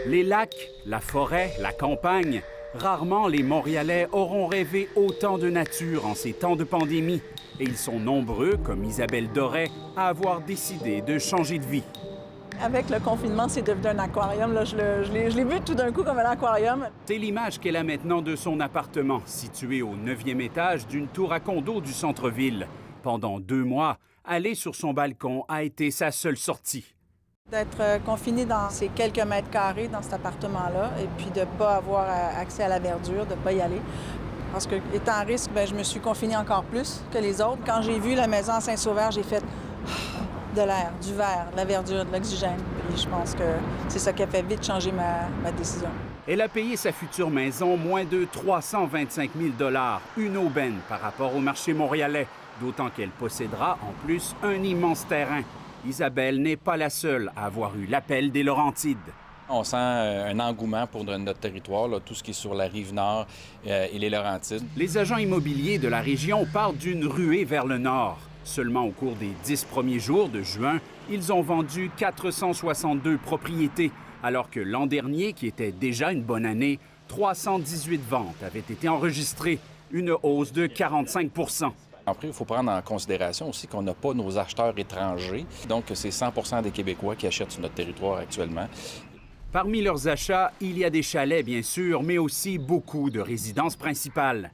Les lacs, la forêt, la campagne, rarement les Montréalais auront rêvé autant de nature en ces temps de pandémie. Et ils sont nombreux, comme Isabelle Doré, à avoir décidé de changer de vie. Avec le confinement, c'est devenu un aquarium. Là, je l'ai vu tout d'un coup comme un aquarium. C'est l'image qu'elle a maintenant de son appartement, situé au 9e étage d'une tour à condo du centre-ville. Pendant 2 mois, aller sur son balcon a été sa seule sortie. D'être confiné dans ces quelques mètres carrés dans cet appartement-là et puis de ne pas avoir accès à la verdure, de ne pas y aller. Parce que, étant à risque, bien, je me suis confinée encore plus que les autres. Quand j'ai vu la maison à Saint-Sauveur, j'ai fait de l'air, du verre, de la verdure, de l'oxygène. Puis je pense que c'est ça qui a fait vite changer ma décision. Elle a payé sa future maison moins de 325 000 $, une aubaine par rapport au marché montréalais, d'autant qu'elle possédera en plus un immense terrain. Isabelle n'est pas la seule à avoir eu l'appel des Laurentides. On sent un engouement pour notre territoire, là, tout ce qui est sur la Rive-Nord et les Laurentides. Les agents immobiliers de la région parlent d'une ruée vers le nord. Seulement au cours des 10 premiers jours de juin, ils ont vendu 462 propriétés, alors que l'an dernier, qui était déjà une bonne année, 318 ventes avaient été enregistrées, une hausse de 45 %. Après, il faut prendre en considération aussi qu'on n'a pas nos acheteurs étrangers. Donc, c'est 100 des Québécois qui achètent sur notre territoire actuellement. Parmi leurs achats, il y a des chalets, bien sûr, mais aussi beaucoup de résidences principales.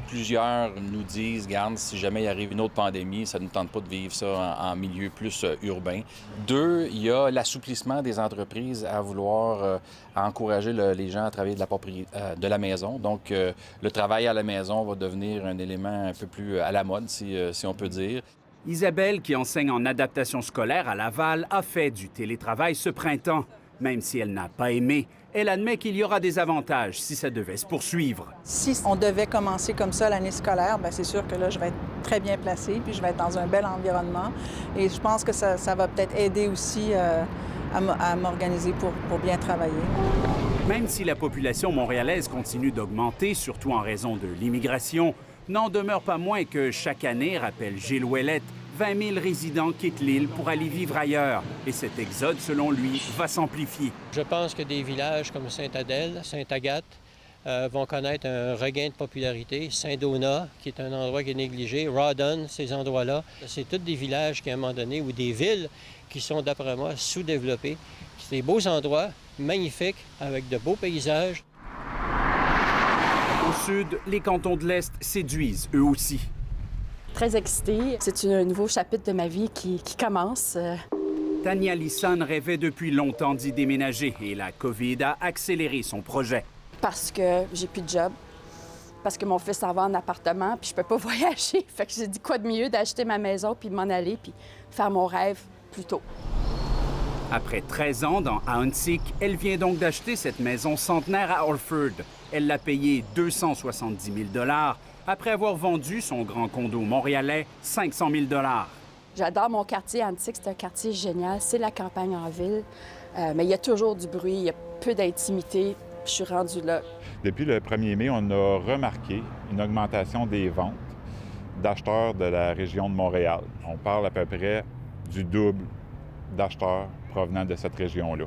Plusieurs nous disent, regarde, si jamais il arrive une autre pandémie, ça ne nous tente pas de vivre ça en milieu plus urbain. 2, il y a l'assouplissement des entreprises à vouloir encourager les gens à travailler de la maison. Donc, le travail à la maison va devenir un élément un peu plus à la mode, si on peut dire. Isabelle, qui enseigne en adaptation scolaire à Laval, a fait du télétravail ce printemps. Même si elle n'a pas aimé, elle admet qu'il y aura des avantages si ça devait se poursuivre. Si on devait commencer comme ça l'année scolaire, bien, c'est sûr que là, je vais être très bien placée, puis je vais être dans un bel environnement. Et je pense que ça va peut-être aider aussi à m'organiser pour bien travailler. Même si la population montréalaise continue d'augmenter, surtout en raison de l'immigration, n'en demeure pas moins que chaque année, rappelle Gilles Ouellette, 20 000 résidents quittent l'île pour aller vivre ailleurs. Et cet exode, selon lui, va s'amplifier. Je pense que des villages comme Sainte-Adèle, Sainte-Agathe vont connaître un regain de popularité. Saint-Donat, qui est un endroit qui est négligé. Rawdon, ces endroits-là. C'est tous des villages qui, à un moment donné, ou des villes qui sont, d'après moi, sous-développées. C'est des beaux endroits, magnifiques, avec de beaux paysages. Au sud, les cantons de l'Est séduisent eux aussi. Très excitée. C'est un nouveau chapitre de ma vie qui commence. Tania Lisson rêvait depuis longtemps d'y déménager et la COVID a accéléré son projet. Parce que j'ai plus de job, parce que mon fils s'en va en appartement, puis je peux pas voyager. Fait que j'ai dit quoi de mieux d'acheter ma maison, puis de m'en aller, puis faire mon rêve plus tôt. Après 13 ans dans Ahuntsic, elle vient donc d'acheter cette maison centenaire à Orford. Elle l'a payée 270 000 $ après avoir vendu son grand condo montréalais 500 000 $. J'adore mon quartier Ahuntsic, c'est un quartier génial. C'est la campagne en ville, mais il y a toujours du bruit, il y a peu d'intimité. Je suis rendue là. Depuis le 1er mai, on a remarqué une augmentation des ventes d'acheteurs de la région de Montréal. On parle à peu près du double d'acheteurs provenant de cette région-là.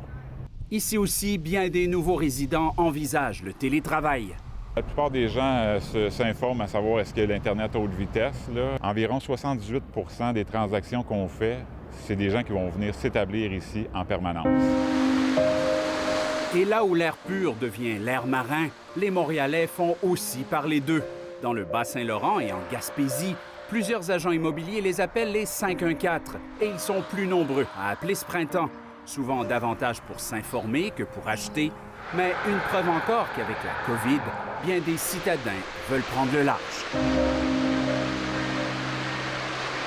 Ici aussi, bien des nouveaux résidents envisagent le télétravail. La plupart des gens s'informent à savoir est-ce qu'il y a l'Internet à haute vitesse. Là. Environ 78 % des transactions qu'on fait, c'est des gens qui vont venir s'établir ici en permanence. Et là où l'air pur devient l'air marin, les Montréalais font aussi parler d'eux. Dans le Bas-Saint-Laurent et en Gaspésie, plusieurs agents immobiliers les appellent les 514 et ils sont plus nombreux à appeler ce printemps. Souvent davantage pour s'informer que pour acheter, mais une preuve encore qu'avec la COVID, bien des citadins veulent prendre le large.